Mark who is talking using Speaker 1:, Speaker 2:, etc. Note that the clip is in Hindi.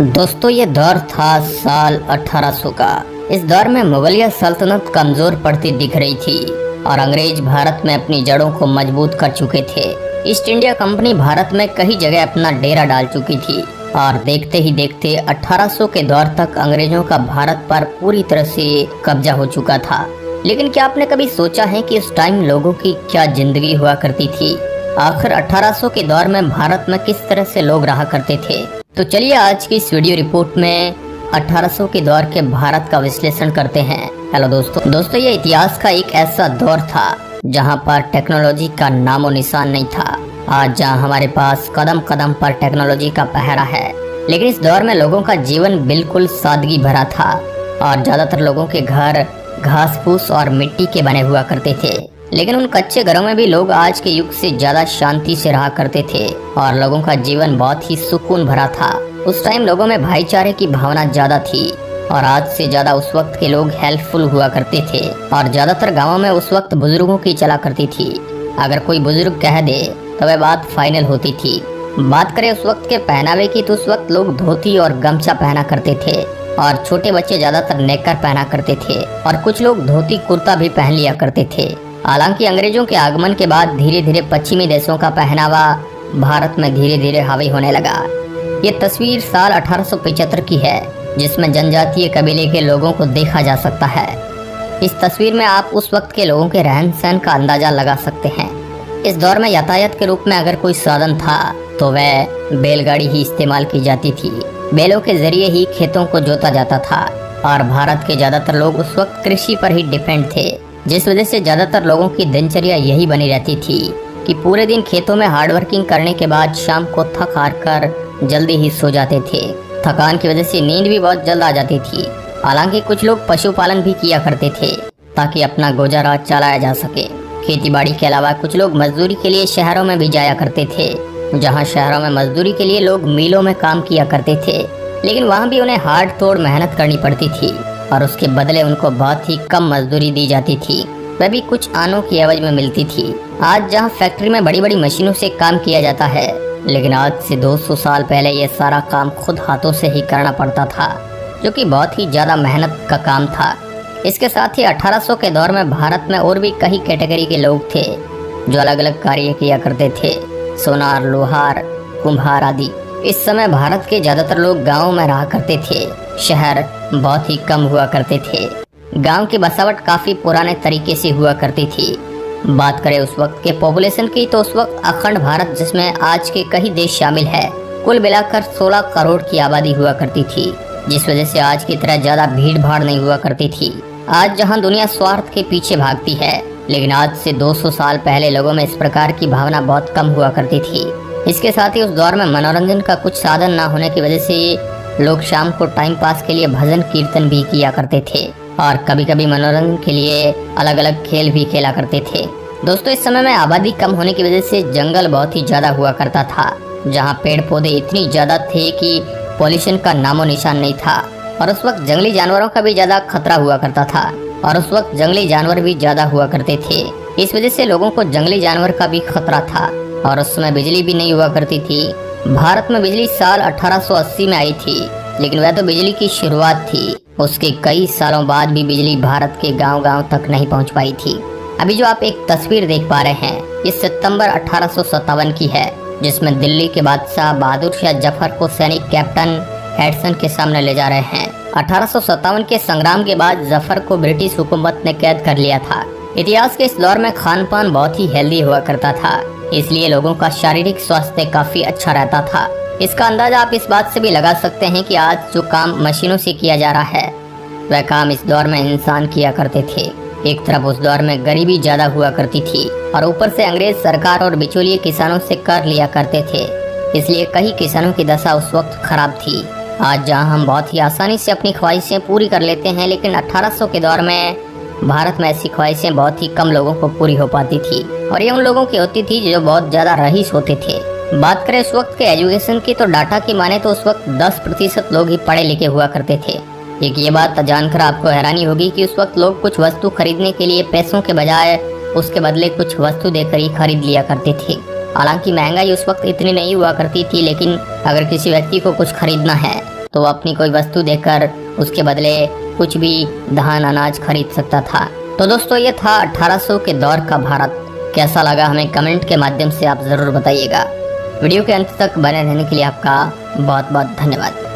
Speaker 1: दोस्तों ये दौर था साल 1800 का। इस दौर में मुगलिया सल्तनत कमजोर पड़ती दिख रही थी और अंग्रेज भारत में अपनी जड़ों को मजबूत कर चुके थे। ईस्ट इंडिया कंपनी भारत में कई जगह अपना डेरा डाल चुकी थी और देखते ही देखते 1800 के दौर तक अंग्रेजों का भारत पर पूरी तरह से कब्जा हो चुका था। लेकिन क्या आपने कभी सोचा है कि उस टाइम लोगों की क्या जिंदगी हुआ करती थी? आखिर 1800 के दौर में भारत में किस तरह से लोग रहा करते थे? तो चलिए आज की इस वीडियो रिपोर्ट में 1800 के दौर के भारत का विश्लेषण करते हैं। हेलो दोस्तों ये इतिहास का एक ऐसा दौर था जहां पर टेक्नोलॉजी का नामो निशान नहीं था। आज जहां हमारे पास कदम कदम पर टेक्नोलॉजी का पहरा है, लेकिन इस दौर में लोगों का जीवन बिल्कुल सादगी भरा था और ज्यादातर लोगों के घर घास फूस और मिट्टी के बने हुआ करते थे। लेकिन उन कच्चे घरों में भी लोग आज के युग से ज्यादा शांति से रहा करते थे और लोगों का जीवन बहुत ही सुकून भरा था। उस टाइम लोगों में भाईचारे की भावना ज्यादा थी और आज से ज्यादा उस वक्त के लोग हेल्पफुल हुआ करते थे और ज्यादातर गांवों में उस वक्त बुजुर्गों की चला करती थी। अगर कोई बुजुर्ग कह दे तो वह बात फाइनल होती थी। बात करें उस वक्त के पहनावे की तो उस वक्त लोग धोती और गमछा पहना करते थे और छोटे बच्चे ज्यादातर नेकर पहना करते थे और कुछ लोग धोती कुर्ता भी पहन लिया करते थे। हालांकि अंग्रेजों के आगमन के बाद धीरे धीरे पश्चिमी देशों का पहनावा भारत में धीरे धीरे हावी होने लगा। ये तस्वीर साल 1875 की है जिसमें जनजातीय कबीले के लोगों को देखा जा सकता है। इस तस्वीर में आप उस वक्त के लोगों के रहन सहन का अंदाजा लगा सकते हैं। इस दौर में यातायात के रूप में अगर कोई साधन था तो वह बैलगाड़ी ही इस्तेमाल की जाती थी। बैलों के जरिए ही खेतों को जोता जाता था और भारत के ज्यादातर लोग उस वक्त कृषि पर ही डिपेंड थे, जिस वजह से ज्यादातर लोगों की दिनचर्या यही बनी रहती थी कि पूरे दिन खेतों में हार्डवर्किंग करने के बाद शाम को थक हार कर जल्दी ही सो जाते थे। थकान की वजह से नींद भी बहुत जल्द आ जाती थी। हालांकि कुछ लोग पशुपालन भी किया करते थे ताकि अपना गुजारा चलाया जा सके। खेती बाड़ी के अलावा कुछ लोग मजदूरी के लिए शहरों में भी जाया करते थे, जहाँ शहरों में मजदूरी के लिए लोग मिलों में काम किया करते थे। लेकिन वहाँ भी उन्हें हार्ड तोड़ मेहनत करनी पड़ती थी और उसके बदले उनको बहुत ही कम मजदूरी दी जाती थी, वह भी कुछ आनों की एवज में मिलती थी। आज जहां फैक्ट्री में बड़ी बड़ी मशीनों से काम किया जाता है, लेकिन आज से 200 साल पहले ये सारा काम खुद हाथों से ही करना पड़ता था, जो कि बहुत ही ज्यादा मेहनत का काम था। इसके साथ ही 1800 के दौर में भारत में और भी कई कैटेगरी के लोग थे जो अलग अलग कार्य किया करते थे, सोनार, लोहार, कुम्हार आदि। इस समय भारत के ज्यादातर लोग गाँव में रहा करते थे, शहर बहुत ही कम हुआ करते थे। गांव की बसावट काफी पुराने तरीके से हुआ करती थी। बात करें उस वक्त के पॉपुलेशन की तो उस वक्त अखंड भारत, जिसमें आज के कई देश शामिल है, कुल मिलाकर 16 करोड़ की आबादी हुआ करती थी, जिस वजह से आज की तरह ज्यादा भीड़ भाड़ नहीं हुआ करती थी। आज जहां दुनिया स्वार्थ के पीछे भागती है, लेकिन आज से 200 साल पहले लोगों में इस प्रकार की भावना बहुत कम हुआ करती थी। इसके साथ ही उस दौर में मनोरंजन का कुछ साधन न होने की वजह से लोग शाम को टाइम पास के लिए भजन कीर्तन भी किया करते थे और कभी कभी मनोरंजन के लिए अलग अलग खेल भी खेला करते थे। दोस्तों इस समय में आबादी कम होने की वजह से जंगल बहुत ही ज्यादा हुआ करता था, जहां पेड़ पौधे इतनी ज्यादा थे कि पॉल्यूशन का नामो निशान नहीं था और उस वक्त जंगली जानवरों का भी ज्यादा खतरा हुआ करता था और उस वक्त जंगली जानवर भी ज्यादा हुआ करते थे। इस वजह से लोगों को जंगली जानवर का भी खतरा था और उस समय बिजली भी नहीं हुआ करती थी। भारत में बिजली साल 1880 में आई थी, लेकिन वह तो बिजली की शुरुआत थी। उसके कई सालों बाद भी बिजली भारत के गांव-गांव तक नहीं पहुंच पाई थी। अभी जो आप एक तस्वीर देख पा रहे हैं, ये सितंबर 1857 की है, जिसमें दिल्ली के बादशाह बहादुर शाह जफर को सैनिक कैप्टन हेडसन के सामने ले जा रहे हैं। 1857 के संग्राम के बाद जफर को ब्रिटिश हुकूमत ने कैद कर लिया था। इतिहास के इस दौर में खान पान बहुत ही हेल्दी हुआ करता था, इसलिए लोगों का शारीरिक स्वास्थ्य काफी अच्छा रहता था। इसका अंदाजा आप इस बात से भी लगा सकते हैं कि आज जो काम मशीनों से किया जा रहा है, वह काम इस दौर में इंसान किया करते थे। एक तरफ उस दौर में गरीबी ज्यादा हुआ करती थी और ऊपर से अंग्रेज सरकार और बिचौलिए किसानों से कर लिया करते थे, इसलिए कई किसानों की दशा उस वक्त खराब थी। आज जहां हम बहुत ही आसानी से अपनी ख्वाहिशें पूरी कर लेते हैं, लेकिन 1800 के दौर में भारत में ऐसी ख्वाहिशें बहुत ही कम लोगों को पूरी हो पाती थी और ये उन लोगों की होती थी जो बहुत ज्यादा रईस होते थे। बात करें उस वक्त के एजुकेशन की तो डाटा की माने तो उस वक्त 10% लोग ही पढ़े लिखे हुआ करते थे। एक ये बात जानकर आपको हैरानी होगी कि उस वक्त लोग कुछ वस्तु खरीदने के लिए पैसों के बजाय उसके बदले कुछ वस्तु देकर ही खरीद लिया करते थे। हालांकि महंगाई उस वक्त इतनी नहीं हुआ करती थी, लेकिन अगर किसी व्यक्ति को कुछ खरीदना है तो वो अपनी कोई वस्तु देकर उसके बदले कुछ भी धान अनाज खरीद सकता था। तो दोस्तों ये था 1800 के दौर का भारत। कैसा लगा हमें कमेंट के माध्यम से आप ज़रूर बताइएगा। वीडियो के अंत तक बने रहने के लिए आपका बहुत बहुत धन्यवाद।